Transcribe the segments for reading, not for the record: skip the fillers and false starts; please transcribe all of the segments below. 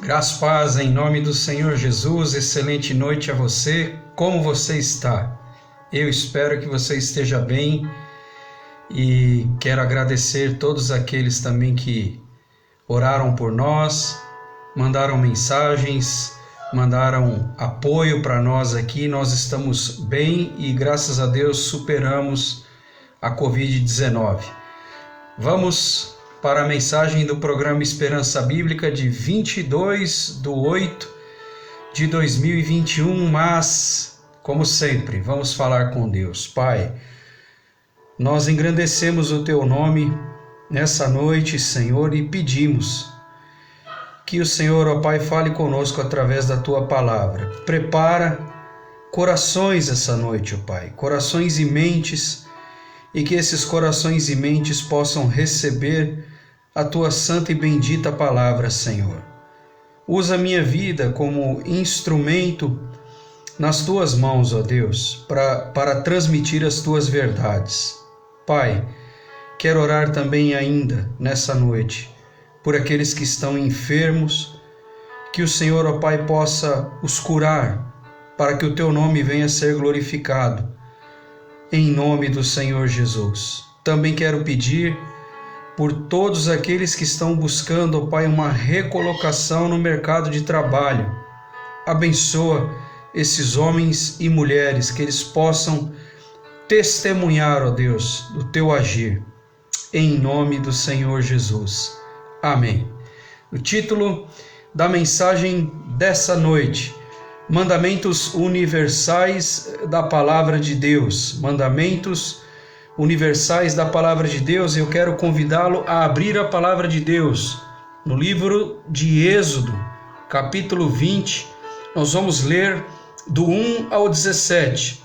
Graças e paz em nome do Senhor Jesus, excelente noite a você. Como você está? Eu espero que você esteja bem e quero agradecer todos aqueles também que oraram por nós, mandaram mensagens, mandaram apoio para nós aqui. Nós estamos bem e graças a Deus superamos a Covid-19. Vamos para a mensagem do programa Esperança Bíblica de 22/8/2021, mas, como sempre, vamos falar com Deus. Pai, nós engrandecemos o Teu nome nessa noite, Senhor, e pedimos que o Senhor, ó Pai, fale conosco através da Tua palavra. Prepara corações essa noite, ó Pai, corações e mentes, e que esses corações e mentes possam receber a Tua santa e bendita palavra, Senhor. Usa a minha vida como instrumento nas Tuas mãos, ó Deus, para transmitir as Tuas verdades. Pai, quero orar também ainda nessa noite por aqueles que estão enfermos, que o Senhor, ó Pai, possa os curar, para que o Teu nome venha a ser glorificado, em nome do Senhor Jesus. Também quero pedir por todos aqueles que estão buscando, ó Pai, uma recolocação no mercado de trabalho. Abençoa esses homens e mulheres, que eles possam testemunhar, ó Deus, do Teu agir, em nome do Senhor Jesus. Amém. O título da mensagem dessa noite: Mandamentos Universais da Palavra de Deus. Mandamentos universais da Palavra de Deus. Eu quero convidá-lo a abrir a Palavra de Deus no livro de Êxodo, capítulo 20. Nós vamos ler do 1 ao 17.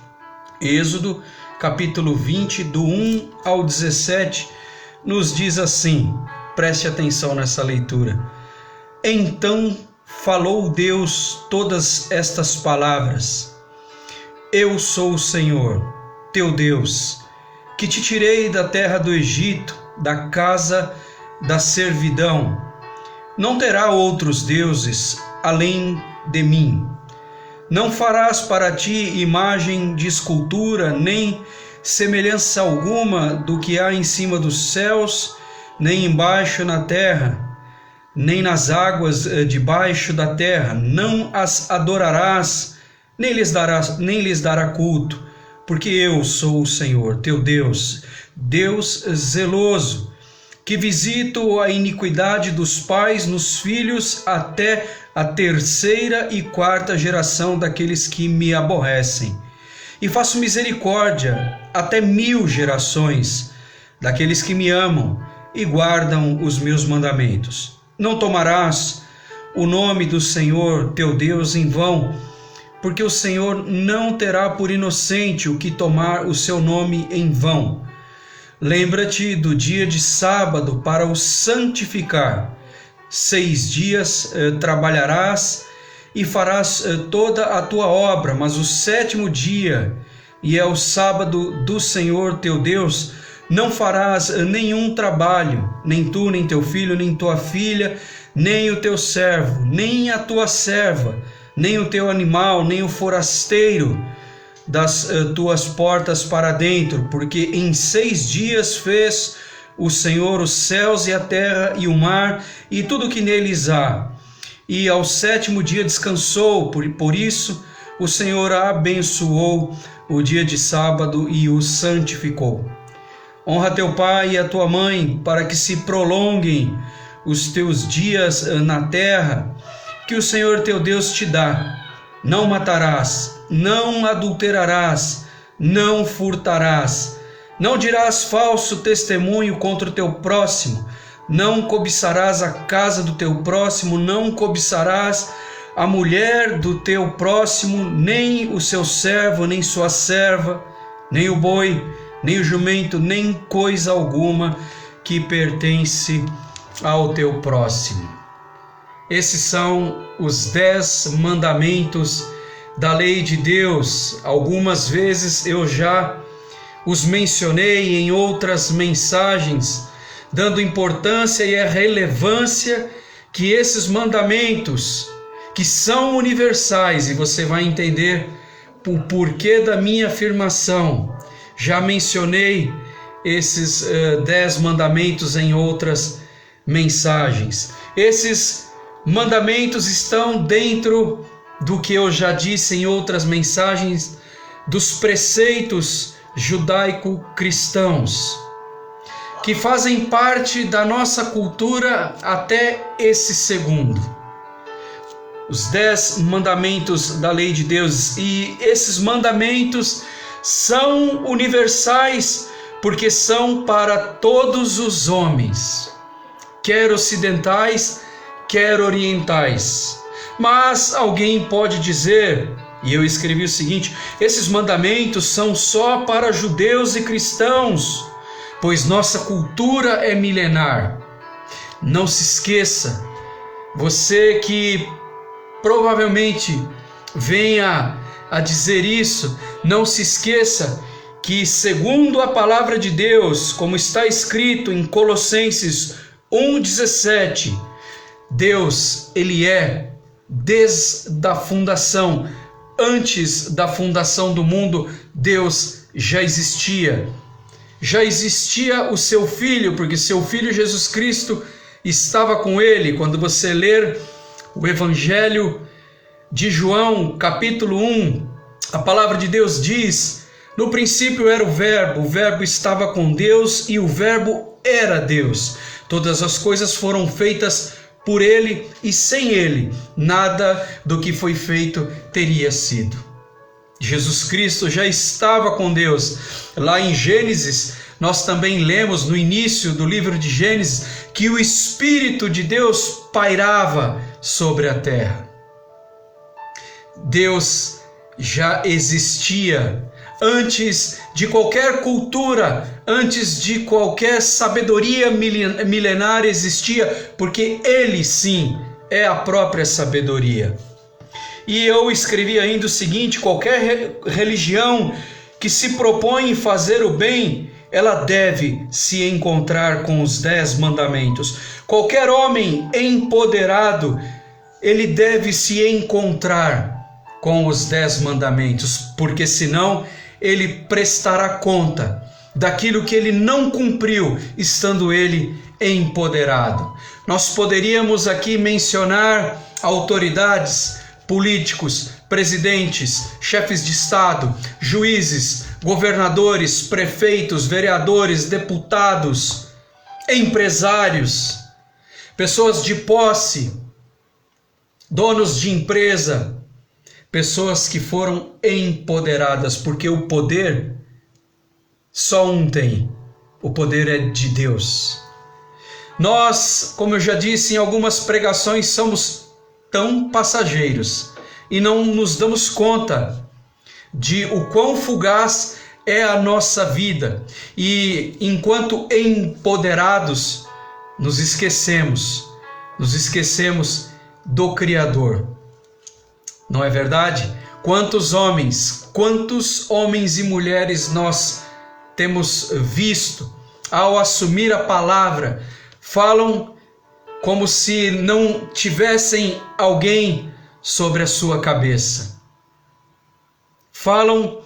Êxodo, capítulo 20, do 1 ao 17, nos diz assim, preste atenção nessa leitura. Então falou Deus todas estas palavras: Eu sou o Senhor, teu Deus, que te tirei da terra do Egito, da casa da servidão. Não terá outros deuses além de mim. Não farás para ti imagem de escultura, nem semelhança alguma do que há em cima dos céus, nem embaixo na terra, nem nas águas debaixo da terra. Não as adorarás, nem lhes dará culto, porque eu sou o Senhor, teu Deus, Deus zeloso, que visito a iniquidade dos pais nos filhos até a terceira e quarta geração daqueles que me aborrecem. E faço misericórdia até 1000 gerações daqueles que me amam e guardam os meus mandamentos. Não tomarás o nome do Senhor teu Deus em vão, porque o Senhor não terá por inocente o que tomar o seu nome em vão. Lembra-te do dia de sábado para o santificar. 6 dias trabalharás e farás toda a tua obra, mas o 7º dia, e é o sábado do Senhor teu Deus, não farás nenhum trabalho, nem tu, nem teu filho, nem tua filha, nem o teu servo, nem a tua serva, nem o teu animal, nem o forasteiro das tuas portas para dentro, porque em 6 dias fez o Senhor os céus e a terra e o mar e tudo que neles há. E ao 7º dia descansou, por isso o Senhor abençoou o dia de sábado e o santificou. Honra teu pai e a tua mãe, para que se prolonguem os teus dias na terra que o Senhor teu Deus te dá. Não matarás, não adulterarás, não furtarás, não dirás falso testemunho contra o teu próximo, não cobiçarás a casa do teu próximo, não cobiçarás a mulher do teu próximo, nem o seu servo, nem sua serva, nem o boi, nem o jumento, nem coisa alguma que pertence ao teu próximo. Esses são os 10 mandamentos da lei de Deus. Algumas vezes eu já os mencionei em outras mensagens, dando importância e a relevância que esses mandamentos, que são universais, e você vai entender o porquê da minha afirmação. Já mencionei esses 10 mandamentos em outras mensagens. Esses mandamentos estão dentro do que eu já disse em outras mensagens, dos preceitos judaico-cristãos, que fazem parte da nossa cultura até esse segundo. Os 10 mandamentos da lei de Deus, e esses mandamentos são universais porque são para todos os homens, quer ocidentais, quer orientais. Mas alguém pode dizer, e eu escrevi o seguinte: esses mandamentos são só para judeus e cristãos, pois nossa cultura é milenar. Não se esqueça, você que provavelmente venha a dizer isso, não se esqueça que, segundo a palavra de Deus, como está escrito em Colossenses 1,17, Deus, Ele é, desde a fundação, antes da fundação do mundo, Deus já existia. Já existia o seu Filho, porque seu Filho Jesus Cristo estava com Ele. Quando você ler o Evangelho de João, capítulo 1, a palavra de Deus diz: no princípio era o Verbo estava com Deus e o Verbo era Deus. Todas as coisas foram feitas por Ele e sem Ele, nada do que foi feito teria sido. Jesus Cristo já estava com Deus. Lá em Gênesis, nós também lemos no início do livro de Gênesis que o Espírito de Deus pairava sobre a terra. Deus já existia antes de qualquer cultura, antes de qualquer sabedoria milenar existia, porque Ele sim é a própria sabedoria. E eu escrevi ainda o seguinte: qualquer religião que se propõe fazer o bem, ela deve se encontrar com os 10 mandamentos. Qualquer homem empoderado, ele deve se encontrar com os 10 mandamentos, porque senão ele prestará conta daquilo que ele não cumpriu, estando ele empoderado. Nós poderíamos aqui mencionar autoridades, políticos, presidentes, chefes de Estado, juízes, governadores, prefeitos, vereadores, deputados, empresários, pessoas de posse, donos de empresa, pessoas que foram empoderadas, porque o poder só um tem, o poder é de Deus. Nós, como eu já disse em algumas pregações, somos tão passageiros e não nos damos conta de o quão fugaz é a nossa vida, e enquanto empoderados nos esquecemos do Criador. Não é verdade? Quantos homens e mulheres nós temos visto, ao assumir a palavra, falam como se não tivessem alguém sobre a sua cabeça. Falam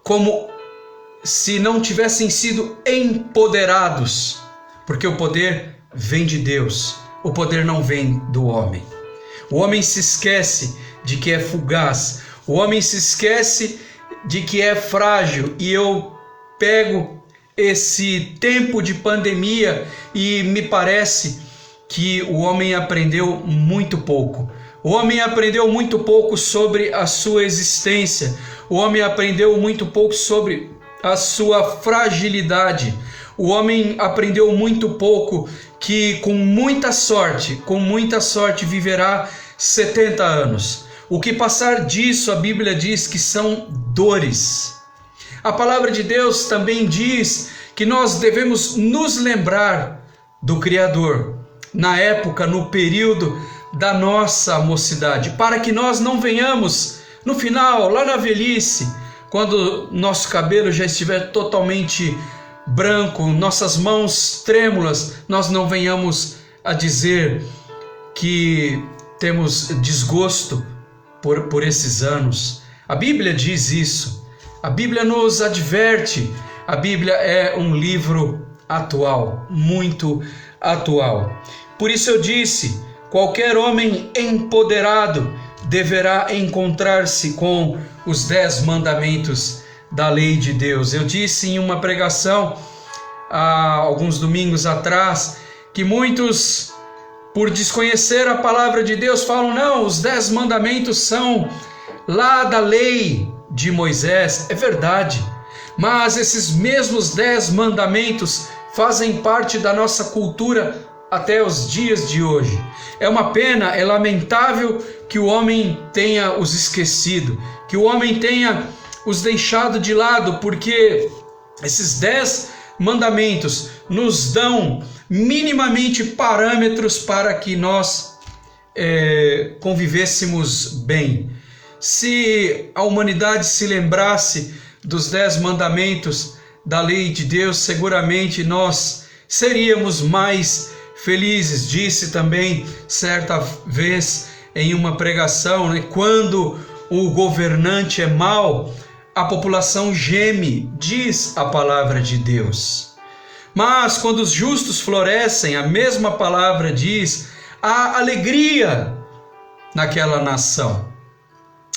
como se não tivessem sido empoderados, porque o poder vem de Deus, o poder não vem do homem. O homem se esquece de que é fugaz, o homem se esquece de que é frágil, e eu pego esse tempo de pandemia e me parece que o homem aprendeu muito pouco. O homem aprendeu muito pouco sobre a sua existência, o homem aprendeu muito pouco sobre a sua fragilidade, o homem aprendeu muito pouco que com muita sorte viverá 70 anos. O que passar disso, a Bíblia diz que são dores. A palavra de Deus também diz que nós devemos nos lembrar do Criador na época, no período da nossa mocidade, para que nós não venhamos no final, lá na velhice, quando nosso cabelo já estiver totalmente branco, nossas mãos trêmulas, nós não venhamos a dizer: que temos desgosto por esses anos. A Bíblia diz isso. A Bíblia nos adverte. A Bíblia é um livro atual, muito atual. Por isso eu disse, qualquer homem empoderado deverá encontrar-se com os 10 mandamentos da lei de Deus. Eu disse em uma pregação há alguns domingos atrás que muitos, por desconhecer a palavra de Deus, falam: não, os 10 mandamentos são lá da lei de Moisés. É verdade, mas esses mesmos 10 mandamentos fazem parte da nossa cultura até os dias de hoje. É uma pena, é lamentável que o homem tenha os esquecido, que o homem tenha os deixado de lado, porque esses 10 mandamentos nos dão minimamente parâmetros para que nós convivêssemos bem. Se a humanidade se lembrasse dos 10 mandamentos da lei de Deus, seguramente nós seríamos mais felizes. Disse também certa vez em uma pregação, quando o governante é mau, a população geme, diz a palavra de Deus. Mas quando os justos florescem, a mesma palavra diz, há alegria naquela nação.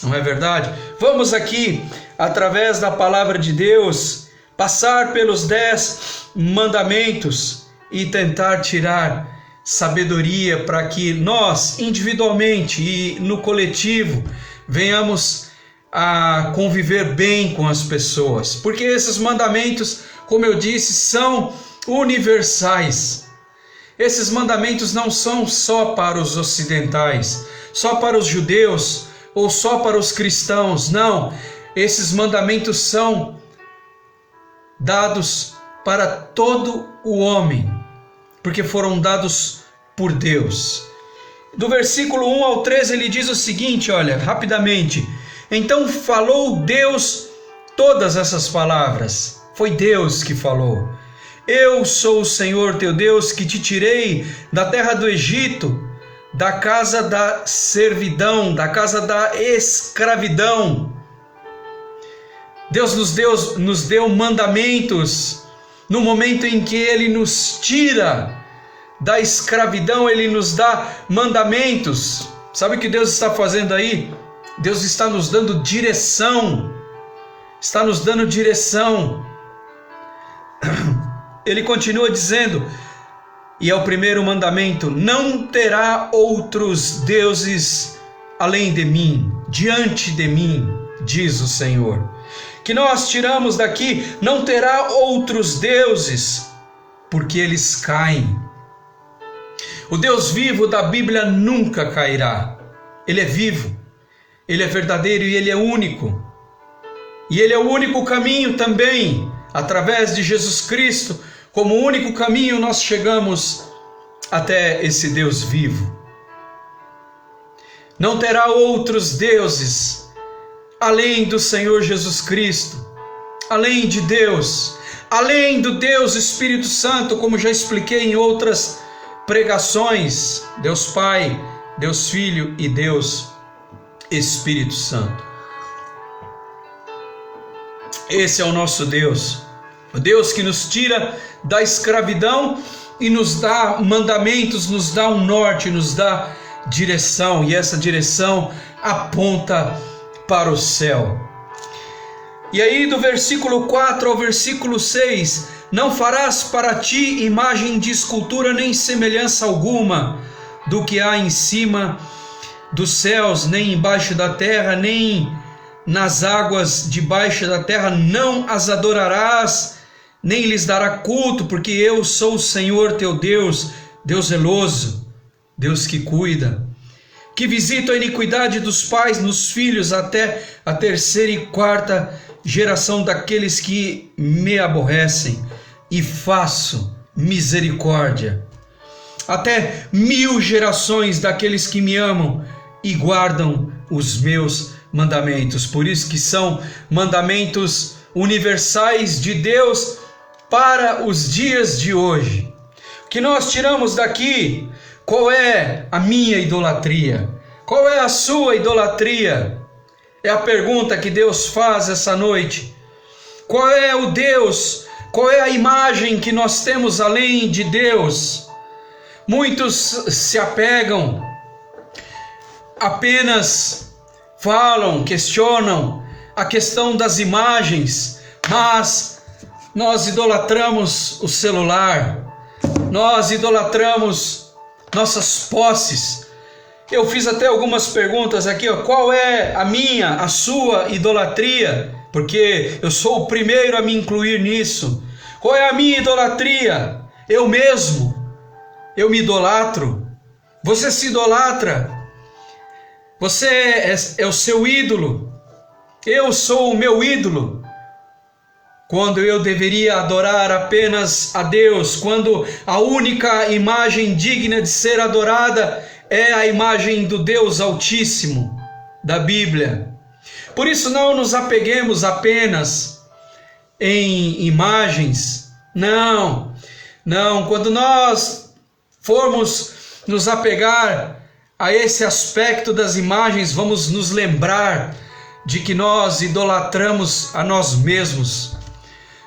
Não é verdade? Vamos aqui, através da palavra de Deus, passar pelos 10 mandamentos e tentar tirar sabedoria para que nós, individualmente e no coletivo, venhamos a conviver bem com as pessoas. Porque esses mandamentos, como eu disse, são universais. Esses mandamentos não são só para os ocidentais, só para os judeus ou só para os cristãos. Não, esses mandamentos são dados para todo o homem, porque foram dados por Deus. Do versículo 1 ao 13 ele diz o seguinte, olha, rapidamente: então falou Deus todas essas palavras. Foi Deus que falou. Eu sou o Senhor teu Deus, que te tirei da terra do Egito, da casa da servidão, da casa da escravidão. Deus nos deu mandamentos. No momento em que Ele nos tira da escravidão, Ele nos dá mandamentos. Sabe o que Deus está fazendo aí? Deus está nos dando direção. Está nos dando direção. Ele continua dizendo, e é o primeiro mandamento: não terá outros deuses além de mim, diante de mim, diz o Senhor. Que nós tiramos daqui: não terá outros deuses, porque eles caem. O Deus vivo da Bíblia nunca cairá. Ele é vivo, Ele é verdadeiro e Ele é único. E Ele é o único caminho também. Através de Jesus Cristo, como único caminho, nós chegamos até esse Deus vivo. Não terá outros deuses além do Senhor Jesus Cristo, além de Deus, além do Deus Espírito Santo, como já expliquei em outras pregações: Deus Pai, Deus Filho e Deus Espírito Santo. Esse é o nosso Deus, o Deus que nos tira da escravidão e nos dá mandamentos, nos dá um norte, nos dá direção, e essa direção aponta para o céu. E aí do versículo 4 ao versículo 6: não farás para ti imagem de escultura, nem semelhança alguma do que há em cima dos céus, nem embaixo da terra, nem nas águas debaixo da terra. Não as adorarás, nem lhes dará culto, porque eu sou o Senhor teu Deus, Deus zeloso, Deus que cuida, que visito a iniquidade dos pais nos filhos até a 3ª e 4ª geração daqueles que me aborrecem, e faço misericórdia até 1000 gerações daqueles que me amam e guardam os meus mandamentos. Por isso que são mandamentos universais de Deus para os dias de hoje. O que nós tiramos daqui: Qual é a minha idolatria? Qual é a sua idolatria? É a pergunta que Deus faz essa noite. Qual é o Deus? Qual é a imagem que nós temos além de Deus? Muitos se apegam, apenas falam, questionam a questão das imagens, mas nós idolatramos o celular, nós idolatramos nossas posses. Eu fiz até algumas perguntas aqui, qual é a minha, a sua idolatria? Porque eu sou o primeiro a me incluir nisso. Qual é a minha idolatria? Eu mesmo. Eu me idolatro. Você se idolatra. Você é o seu ídolo. Eu sou o meu ídolo. Quando eu deveria adorar apenas a Deus, quando a única imagem digna de ser adorada é a imagem do Deus Altíssimo da Bíblia. Por isso não nos apeguemos apenas em imagens. Não, quando nós formos nos apegar a esse aspecto das imagens, vamos nos lembrar de que nós idolatramos a nós mesmos.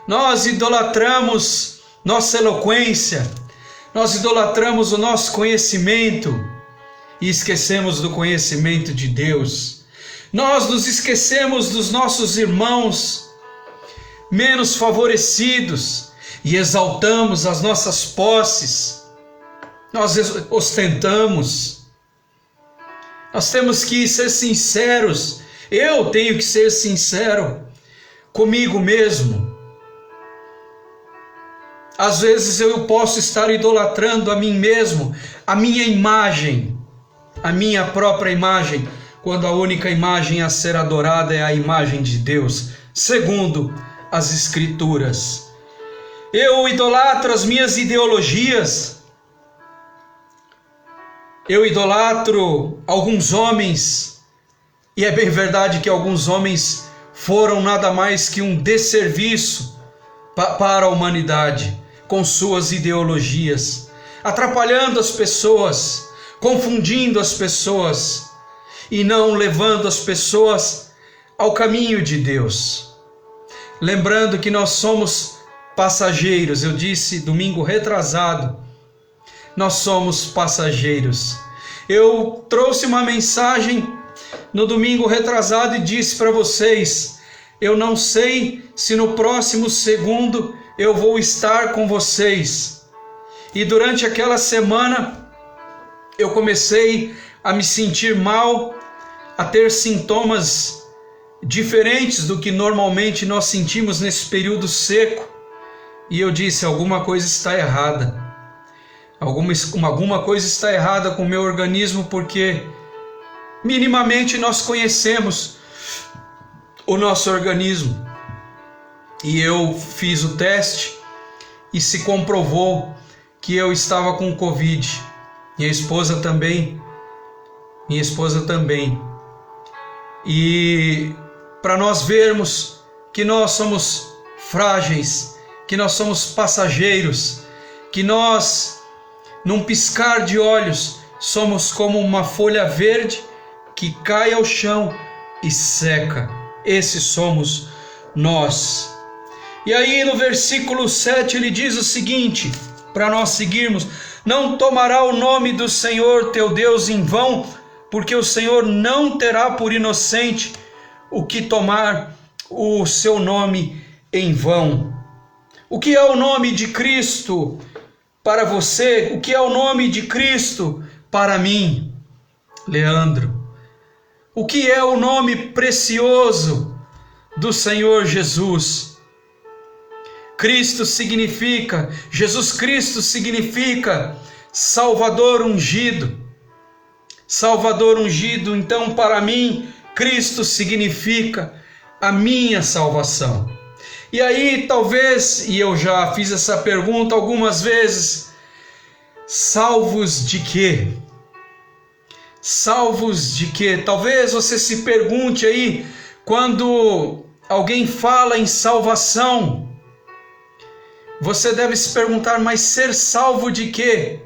Nós idolatramos nossa eloquência, nós idolatramos o nosso conhecimento e esquecemos do conhecimento de Deus. Nós nos esquecemos dos nossos irmãos menos favorecidos e exaltamos as nossas posses. Nós ostentamos. Nós temos que ser sinceros. Eu tenho que ser sincero comigo mesmo. Às vezes eu posso estar idolatrando a mim mesmo, a minha imagem, a minha própria imagem, quando a única imagem a ser adorada é a imagem de Deus, segundo as Escrituras. Eu idolatro as minhas ideologias, eu idolatro alguns homens, e é bem verdade que alguns homens foram nada mais que um desserviço para a humanidade, com suas ideologias, atrapalhando as pessoas, confundindo as pessoas e não levando as pessoas ao caminho de Deus. Lembrando que nós somos passageiros, eu disse domingo retrasado, nós somos passageiros. Eu trouxe uma mensagem no domingo retrasado e disse para vocês, eu não sei se no próximo segundo eu vou estar com vocês. E durante aquela semana eu comecei a me sentir mal, a ter sintomas diferentes do que normalmente nós sentimos nesse período seco. E eu disse, alguma coisa está errada. Alguma coisa está errada com o meu organismo, porque minimamente nós conhecemos o nosso organismo. E eu fiz o teste e se comprovou que eu estava com Covid. Minha esposa também. E para nós vermos que nós somos frágeis, que nós somos passageiros, que nós, num piscar de olhos, somos como uma folha verde que cai ao chão e seca. Esses somos nós. E aí no versículo 7 ele diz o seguinte, para nós seguirmos: não tomará o nome do Senhor teu Deus em vão, porque o Senhor não terá por inocente o que tomar o seu nome em vão. O que é o nome de Cristo para você? O que é o nome de Cristo para mim, Leandro? O que é o nome precioso do Senhor Jesus? Jesus Cristo significa Salvador ungido. Salvador ungido, então para mim, Cristo significa a minha salvação. E aí talvez, e eu já fiz essa pergunta algumas vezes, salvos de quê? Salvos de quê? Talvez você se pergunte aí, quando alguém fala em salvação, você deve se perguntar, mas ser salvo de quê?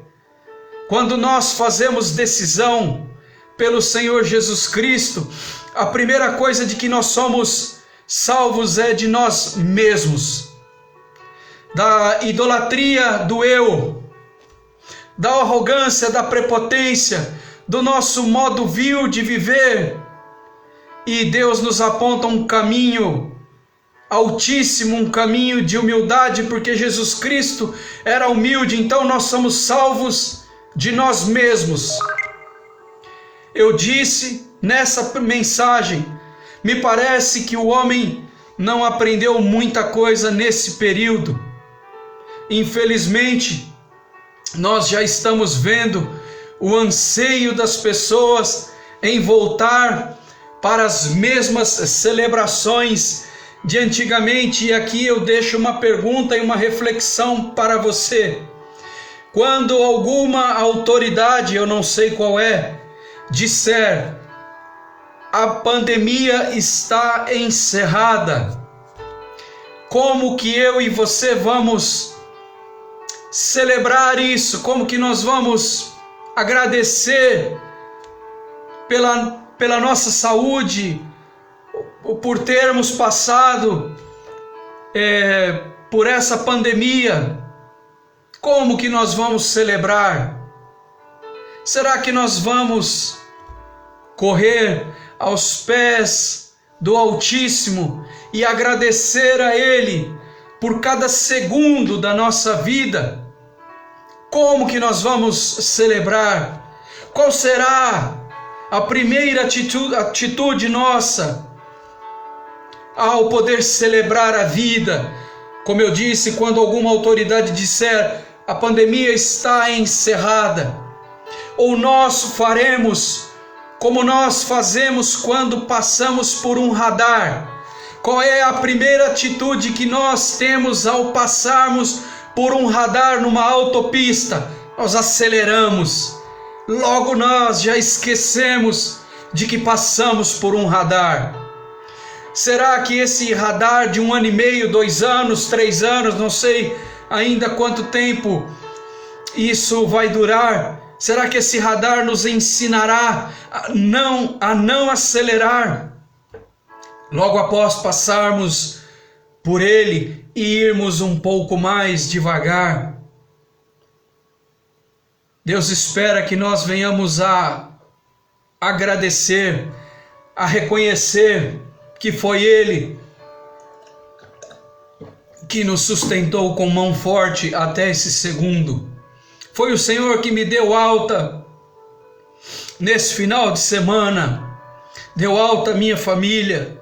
Quando nós fazemos decisão pelo Senhor Jesus Cristo, a primeira coisa de que nós somos salvos é de nós mesmos, da idolatria do eu, da arrogância, da prepotência, do nosso modo vil de viver. E Deus nos aponta um caminho altíssimo, um caminho de humildade, porque Jesus Cristo era humilde, então nós somos salvos de nós mesmos. Eu disse nessa mensagem, me parece que o homem não aprendeu muita coisa nesse período. Infelizmente, nós já estamos vendo o anseio das pessoas em voltar para as mesmas celebrações de antigamente. E aqui eu deixo uma pergunta e uma reflexão para você. Quando alguma autoridade, eu não sei qual é, disser a pandemia está encerrada, como que eu e você vamos celebrar isso? Como que nós vamos agradecer pela nossa saúde, por termos passado por essa pandemia? Como que nós vamos celebrar? Será que nós vamos correr aos pés do Altíssimo e agradecer a Ele por cada segundo da nossa vida? Como que nós vamos celebrar? Qual será a primeira atitude nossa ao poder celebrar a vida? Como eu disse, quando alguma autoridade disser a pandemia está encerrada, ou nós faremos como nós fazemos quando passamos por um radar? Qual é a primeira atitude que nós temos ao passarmos por um radar numa autopista? Nós aceleramos. Logo nós já esquecemos de que passamos por um radar. Será que esse radar de 1 ano e meio, 2 anos, 3 anos, não sei ainda quanto tempo isso vai durar, será que esse radar nos ensinará a não acelerar logo após passarmos por ele e irmos um pouco mais devagar? Deus espera que nós venhamos a agradecer, a reconhecer que foi Ele que nos sustentou com mão forte até esse segundo. Foi o Senhor que me deu alta nesse final de semana, deu alta à minha família.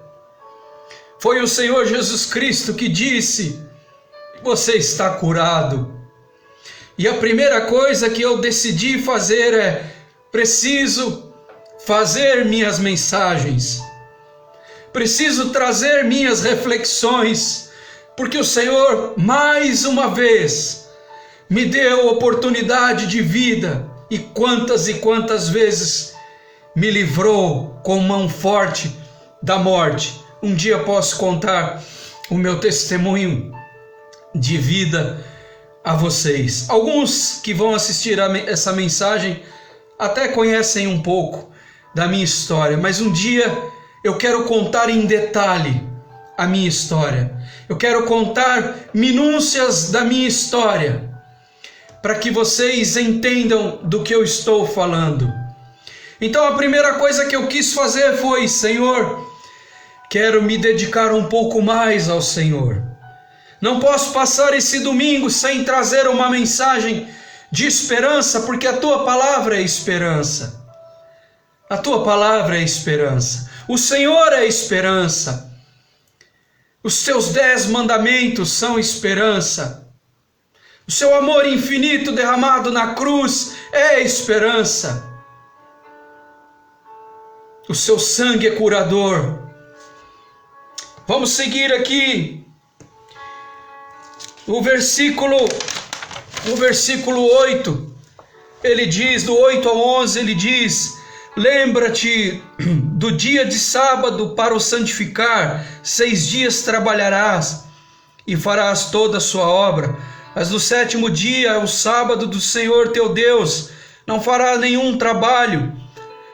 Foi o Senhor Jesus Cristo que disse: você está curado. E a primeira coisa que eu decidi fazer é: preciso fazer minhas mensagens, preciso trazer minhas reflexões, porque o Senhor mais uma vez me deu oportunidade de vida, e quantas vezes me livrou com mão forte da morte. Um dia posso contar o meu testemunho de vida a vocês. Alguns que vão assistir essa mensagem até conhecem um pouco da minha história, mas um dia eu quero contar em detalhe a minha história. Eu quero contar minúcias da minha história, para que vocês entendam do que eu estou falando. Então a primeira coisa que eu quis fazer foi: Senhor, quero me dedicar um pouco mais ao Senhor. Não posso passar esse domingo sem trazer uma mensagem de esperança, porque a Tua palavra é esperança. A Tua palavra é esperança. O Senhor é esperança. Os Teus 10 mandamentos são esperança. O Seu amor infinito derramado na cruz é esperança. O Seu sangue é curador. Vamos seguir aqui. O versículo 8, ele diz, do 8 ao 11, ele diz: lembra-te do dia de sábado para o santificar, 6 dias trabalharás e farás toda a sua obra, mas no 7º dia é o sábado do Senhor teu Deus. não fará nenhum trabalho,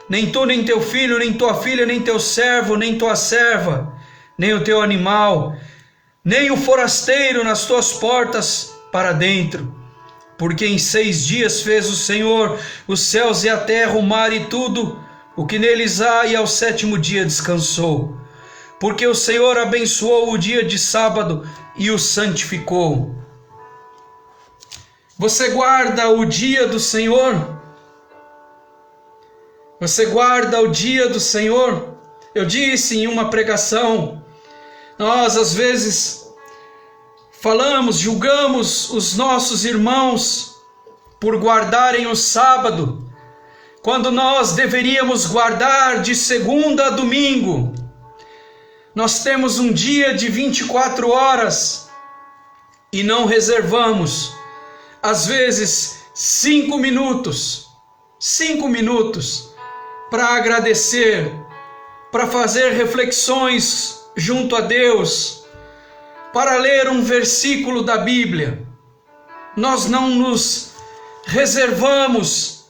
nem tu, nem teu filho, nem tua filha, nem teu servo, nem tua serva, nem o teu animal, nem o forasteiro nas tuas portas para dentro. Porque em 6 dias fez o Senhor os céus e a terra, o mar e tudo o que neles há, e ao 7º dia descansou. Porque o Senhor abençoou o dia de sábado e o santificou. Você guarda o dia do Senhor? Você guarda o dia do Senhor? Eu disse em uma pregação, nós às vezes falamos, julgamos os nossos irmãos por guardarem o sábado, quando nós deveríamos guardar de segunda a domingo. Nós temos um dia de 24 horas e não reservamos, às vezes, 5 minutos para agradecer, para fazer reflexões junto a Deus, para ler um versículo da Bíblia. Nós não nos reservamos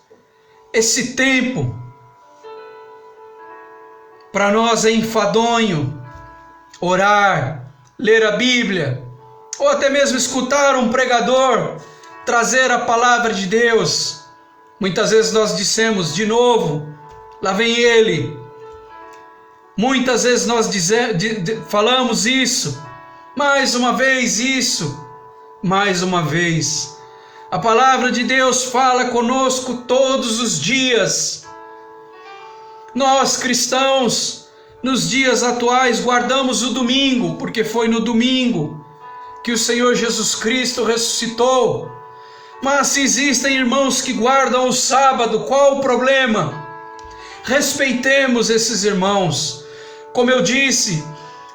esse tempo. Para nós é enfadonho orar, ler a Bíblia, ou até mesmo escutar um pregador trazer a palavra de Deus. Muitas vezes nós dissemos de novo, lá vem ele. Muitas vezes nós falamos isso, mais uma vez isso, mais uma vez. A palavra de Deus fala conosco todos os dias. Nós cristãos, nos dias atuais, guardamos o domingo, porque foi no domingo que o Senhor Jesus Cristo ressuscitou. Mas se existem irmãos que guardam o sábado, qual o problema? Respeitemos esses irmãos. Como eu disse,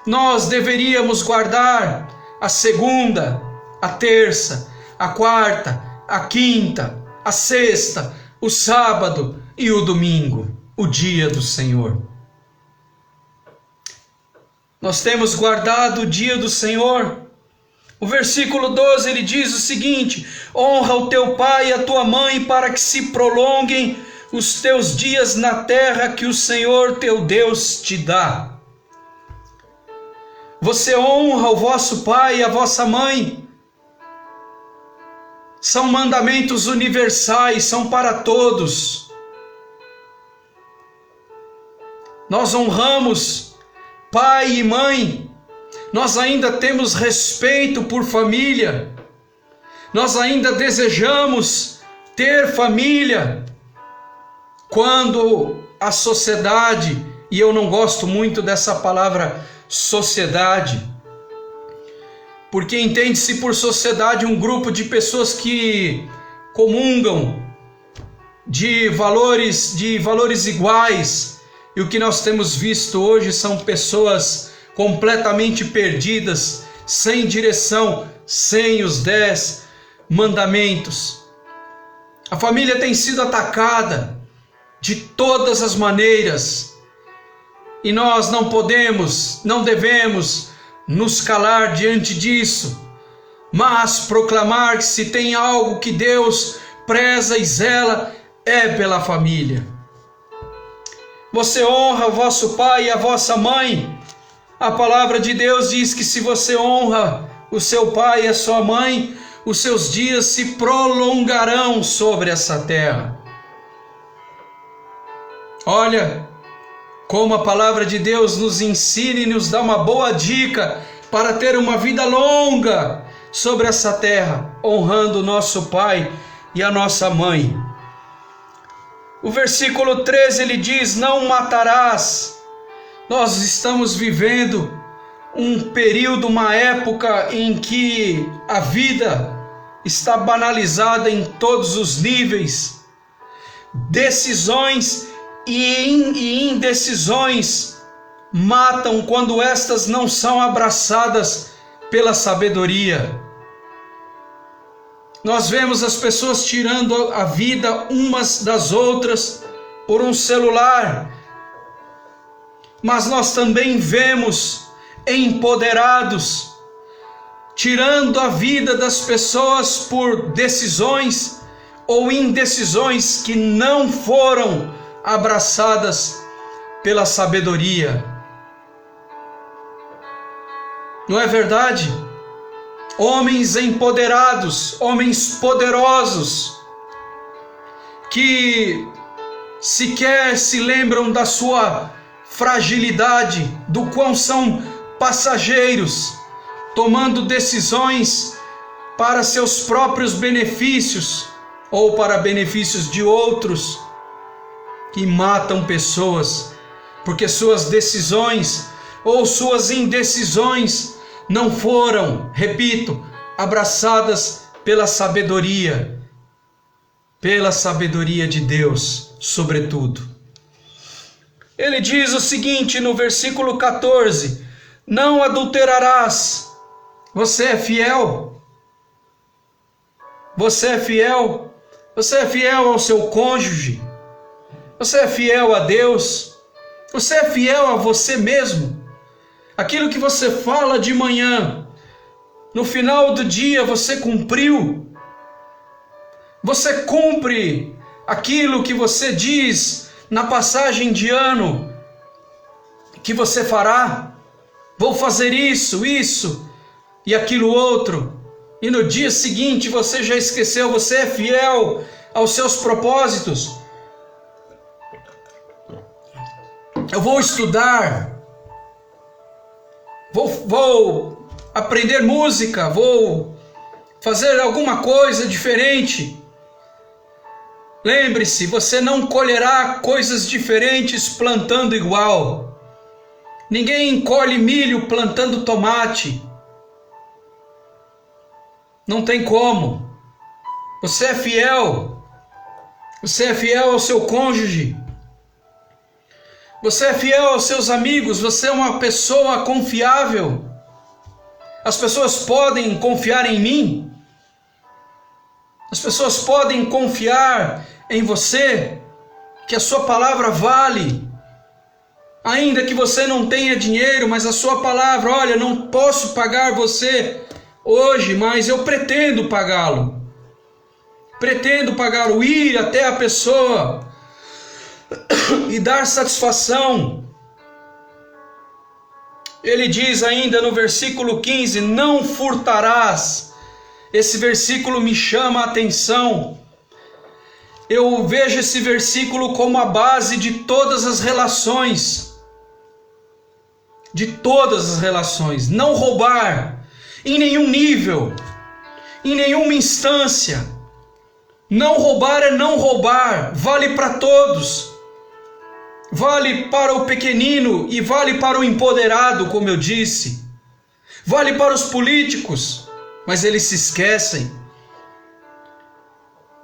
nós deveríamos guardar a segunda, a terça, a quarta, a quinta, a sexta, o sábado e o domingo, o dia do Senhor. Nós temos guardado o dia do Senhor. O versículo 12, ele diz o seguinte: honra o teu pai e a tua mãe, para que se prolonguem os teus dias na terra que o Senhor teu Deus te dá. Você honra o vosso pai e a vossa mãe. São mandamentos universais, são para todos. Nós honramos pai e mãe. Nós ainda temos respeito por família. Nós ainda desejamos ter família. Quando a sociedade, e eu não gosto muito dessa palavra sociedade, porque entende-se por sociedade um grupo de pessoas que comungam de valores iguais, e o que nós temos visto hoje são pessoas completamente perdidas, sem direção, sem os 10 mandamentos. A família tem sido atacada de todas as maneiras, e nós não podemos, não devemos nos calar diante disso, mas proclamar que se tem algo que Deus preza e zela, é pela família. Você honra o vosso pai e a vossa mãe. A palavra de Deus diz que se você honra o seu pai e a sua mãe, os seus dias se prolongarão sobre essa terra. Olha como a palavra de Deus nos ensina e nos dá uma boa dica para ter uma vida longa sobre essa terra, honrando o nosso pai e a nossa mãe. O versículo 13 ele diz: não matarás. Nós estamos vivendo um período, uma época em que a vida está banalizada em todos os níveis. Decisões e indecisões matam quando estas não são abraçadas pela sabedoria. Nós vemos as pessoas tirando a vida umas das outras por um celular, mas nós também vemos empoderados tirando a vida das pessoas por decisões ou indecisões que não foram abraçadas pela sabedoria. Não é verdade? Homens empoderados, homens poderosos, que sequer se lembram da sua fragilidade, do quão são passageiros, tomando decisões para seus próprios benefícios ou para benefícios de outros, que matam pessoas, porque suas decisões ou suas indecisões não foram, repito, abraçadas pela sabedoria de Deus, sobretudo. Ele diz o seguinte no versículo 14: não adulterarás. Você é fiel? Você é fiel? Você é fiel ao seu cônjuge? Você é fiel a Deus? Você é fiel a você mesmo? Aquilo que você fala de manhã, no final do dia você cumpriu? Você cumpre aquilo que você diz na passagem de ano que você fará? Vou fazer isso e aquilo outro. E no dia seguinte você já esqueceu. Você é fiel aos seus propósitos? Eu vou estudar, vou aprender música, vou fazer alguma coisa diferente. Lembre-se, você não colherá coisas diferentes plantando igual. Ninguém colhe milho plantando tomate. Não tem como. Você é fiel. Você é fiel ao seu cônjuge. Você é fiel aos seus amigos. Você é uma pessoa confiável. As pessoas podem confiar em mim. As pessoas podem confiar em você, que a sua palavra vale. Ainda que você não tenha dinheiro, mas a sua palavra, olha, não posso pagar você hoje, mas eu pretendo pagá-lo. Pretendo pagá-lo, ir até a pessoa e dar satisfação. Ele diz ainda no versículo 15: não furtarás. Esse versículo me chama a atenção. Eu vejo esse versículo como a base de todas as relações. De todas as relações. Não roubar em nenhum nível, em nenhuma instância. Não roubar é não roubar. Vale para todos. Vale para o pequenino e vale para o empoderado, como eu disse. Vale para os políticos, mas eles se esquecem.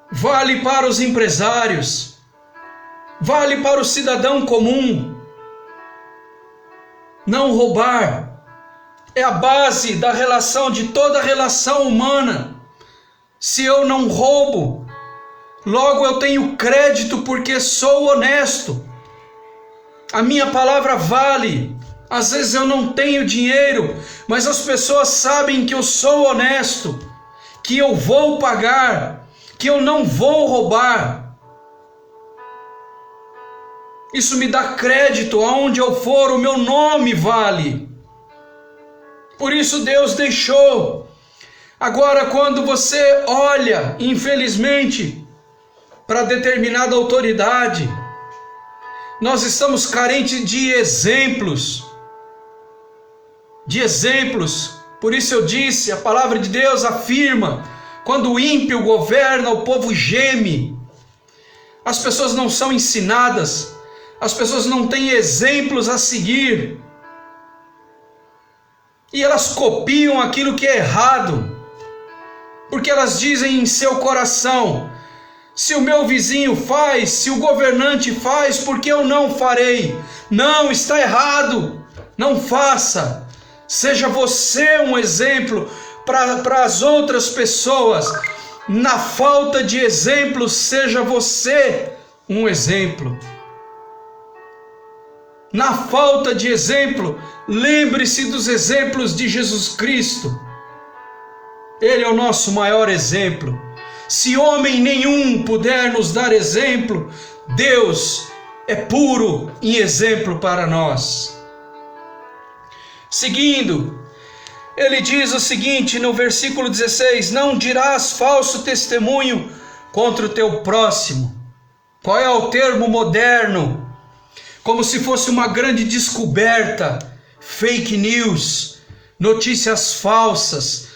Vale para os empresários. Vale para o cidadão comum. Não roubar é a base da relação, de toda relação humana. Se eu não roubo, logo eu tenho crédito porque sou honesto. A minha palavra vale. Às vezes eu não tenho dinheiro, mas as pessoas sabem que eu sou honesto, que eu vou pagar, que eu não vou roubar. Isso me dá crédito aonde eu for, o meu nome vale. Por isso Deus deixou. Agora, quando você olha, infelizmente, para determinada autoridade, nós estamos carentes de exemplos. De exemplos. Por isso eu disse, a palavra de Deus afirma: quando o ímpio governa, o povo geme. As pessoas não são ensinadas, as pessoas não têm exemplos a seguir. E elas copiam aquilo que é errado, porque elas dizem em seu coração: se o meu vizinho faz, se o governante faz, por que eu não farei? Não, está errado, não faça. Seja você um exemplo para as outras pessoas. Na falta de exemplo, seja você um exemplo. Na falta de exemplo, lembre-se dos exemplos de Jesus Cristo. Ele é o nosso maior exemplo. Se homem nenhum puder nos dar exemplo, Deus é puro em exemplo para nós. Seguindo, ele diz o seguinte no versículo 16: não dirás falso testemunho contra o teu próximo. Qual é o termo moderno? Como se fosse uma grande descoberta, fake news, notícias falsas.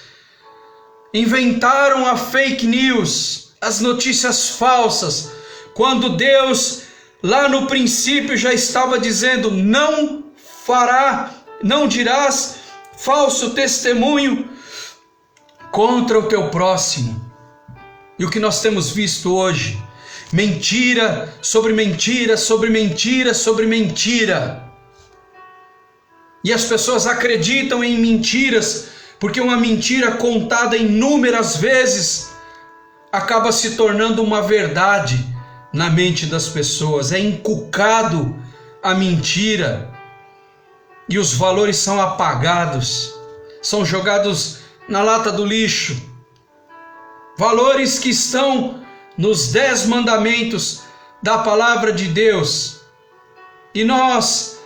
Inventaram a fake news, as notícias falsas, quando Deus lá no princípio já estava dizendo: não dirás falso testemunho contra o teu próximo. E o que nós temos visto hoje? Mentira sobre mentira, sobre mentira, sobre mentira. E as pessoas acreditam em mentiras, porque uma mentira contada inúmeras vezes acaba se tornando uma verdade na mente das pessoas. É inculcado a mentira e os valores são apagados, são jogados na lata do lixo. Valores que estão nos 10 mandamentos da palavra de Deus. E nós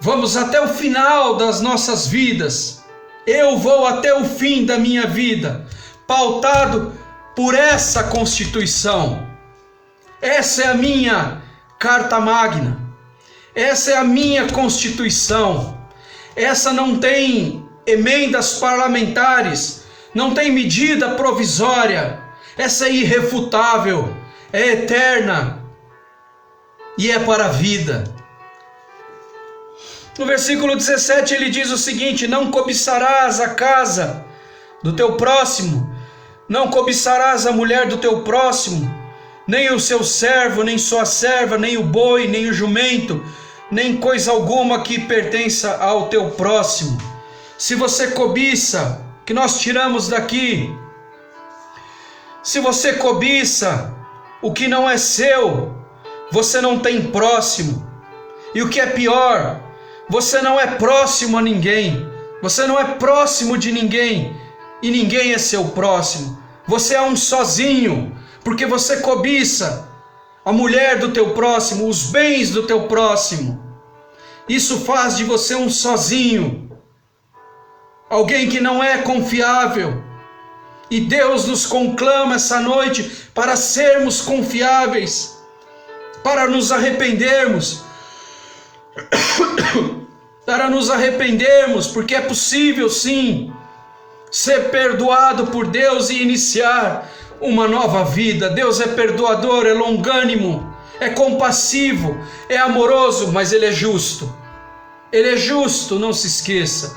vamos até o final das nossas vidas. Eu vou até o fim da minha vida, pautado por essa Constituição. Essa é a minha Carta Magna. Essa é a minha Constituição. Essa não tem emendas parlamentares, não tem medida provisória. Essa é irrefutável, é eterna e é para a vida. No versículo 17 ele diz o seguinte: não cobiçarás a casa do teu próximo, não cobiçarás a mulher do teu próximo, nem o seu servo, nem sua serva, nem o boi, nem o jumento, nem coisa alguma que pertença ao teu próximo. Se você cobiça, que nós tiramos daqui, se você cobiça o que não é seu, você não tem próximo. E o que é pior, você não é próximo a ninguém, você não é próximo de ninguém, e ninguém é seu próximo. Você é um sozinho, porque você cobiça a mulher do teu próximo, os bens do teu próximo. Isso faz de você um sozinho, alguém que não é confiável. E Deus nos conclama essa noite para sermos confiáveis, para nos arrependermos, porque é possível sim ser perdoado por Deus e iniciar uma nova vida. Deus é perdoador, é longânimo, é compassivo, é amoroso, mas Ele é justo. Ele é justo, não se esqueça.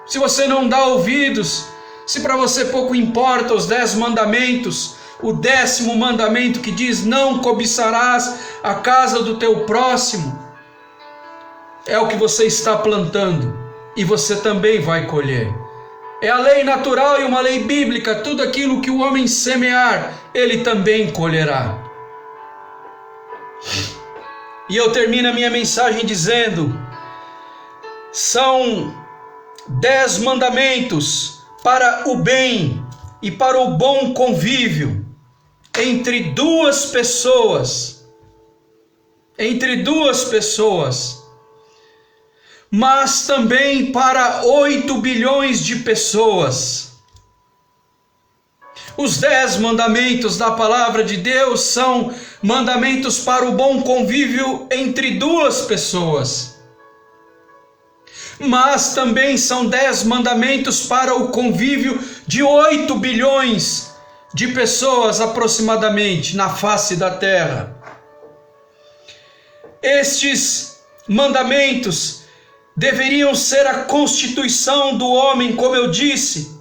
Se você não dá ouvidos, se para você pouco importa os 10 mandamentos, o 10º mandamento que diz: não cobiçarás a casa do teu próximo, é o que você está plantando e você também vai colher. É a lei natural e uma lei bíblica: tudo aquilo que o homem semear, ele também colherá. E eu termino a minha mensagem dizendo: são 10 mandamentos para o bem e para o bom convívio entre duas pessoas, mas também para 8 bilhões de pessoas. Os 10 mandamentos da palavra de Deus são mandamentos para o bom convívio entre duas pessoas, mas também são 10 mandamentos para o convívio de 8 bilhões de pessoas aproximadamente na face da terra. Estes mandamentos deveriam ser a constituição do homem, como eu disse,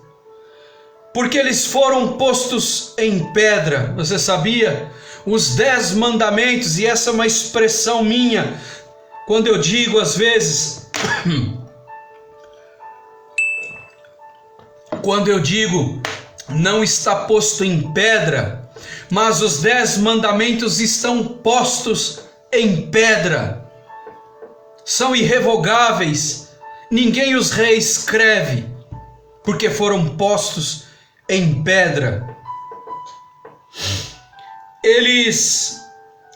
porque eles foram postos em pedra. Você sabia? Os 10 mandamentos, e essa é uma expressão minha, quando eu digo às vezes, quando eu digo não está posto em pedra, mas os 10 mandamentos estão postos em pedra, são irrevogáveis, ninguém os reescreve, porque foram postos em pedra. eles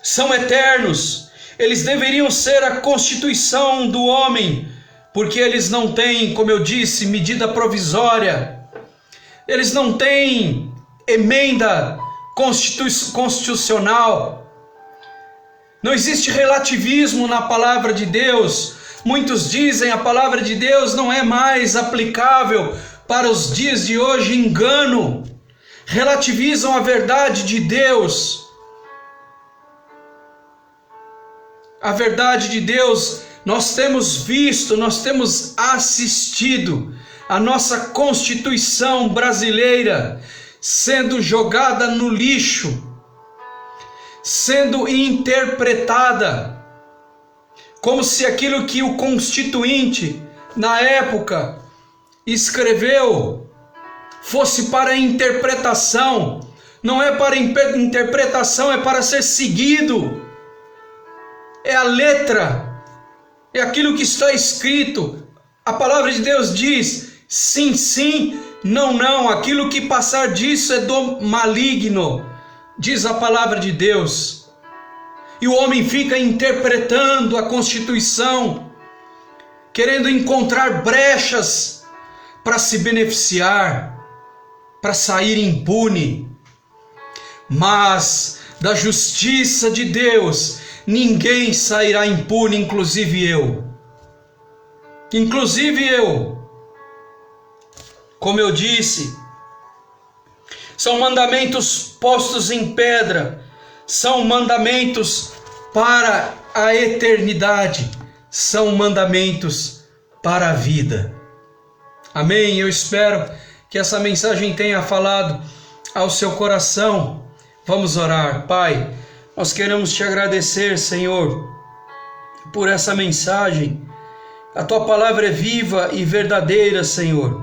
são eternos, eles deveriam ser a constituição do homem, porque eles não têm, como eu disse, medida provisória, eles não têm emenda constitucional, não existe relativismo na palavra de Deus. Muitos dizem a palavra de Deus não é mais aplicável para os dias de hoje, engano, relativizam a verdade de Deus. A verdade de Deus, nós temos visto, nós temos assistido a nossa Constituição brasileira sendo jogada no lixo, sendo interpretada como se aquilo que o Constituinte, na época, escreveu fosse para interpretação. Não é para interpretação, é para ser seguido. É a letra, é aquilo que está escrito. A palavra de Deus diz sim, sim, não, não. Aquilo que passar disso é do maligno, diz a palavra de Deus. E o homem fica interpretando a Constituição, querendo encontrar brechas para se beneficiar, para sair impune. Mas da justiça de Deus ninguém sairá impune, inclusive eu. Inclusive eu. Como eu disse, são mandamentos postos em pedra, são mandamentos para a eternidade, são mandamentos para a vida. Amém? Eu espero que essa mensagem tenha falado ao seu coração. Vamos orar. Pai, nós queremos te agradecer, Senhor, por essa mensagem. A tua palavra é viva e verdadeira, Senhor.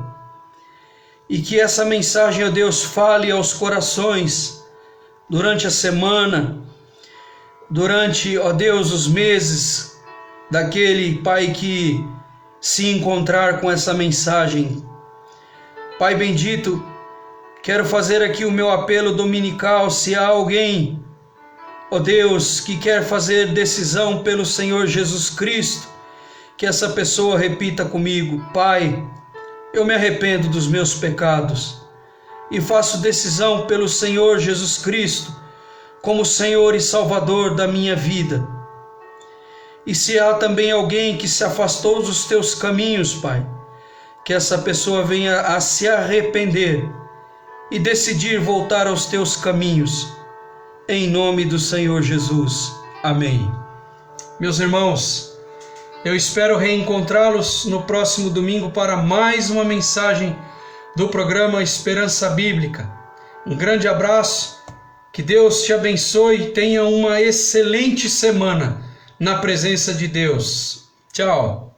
E que essa mensagem, ó Deus, fale aos corações durante a semana, durante, ó Deus, os meses daquele, Pai, que se encontrar com essa mensagem. Pai bendito, quero fazer aqui o meu apelo dominical. Se há alguém, ó Deus, que quer fazer decisão pelo Senhor Jesus Cristo, que essa pessoa repita comigo: Pai, eu me arrependo dos meus pecados e faço decisão pelo Senhor Jesus Cristo como Senhor e Salvador da minha vida. E se há também alguém que se afastou dos teus caminhos, Pai, que essa pessoa venha a se arrepender e decidir voltar aos teus caminhos, em nome do Senhor Jesus. Amém. Meus irmãos, eu espero reencontrá-los no próximo domingo para mais uma mensagem do programa Esperança Bíblica. Um grande abraço, que Deus te abençoe e tenha uma excelente semana na presença de Deus. Tchau.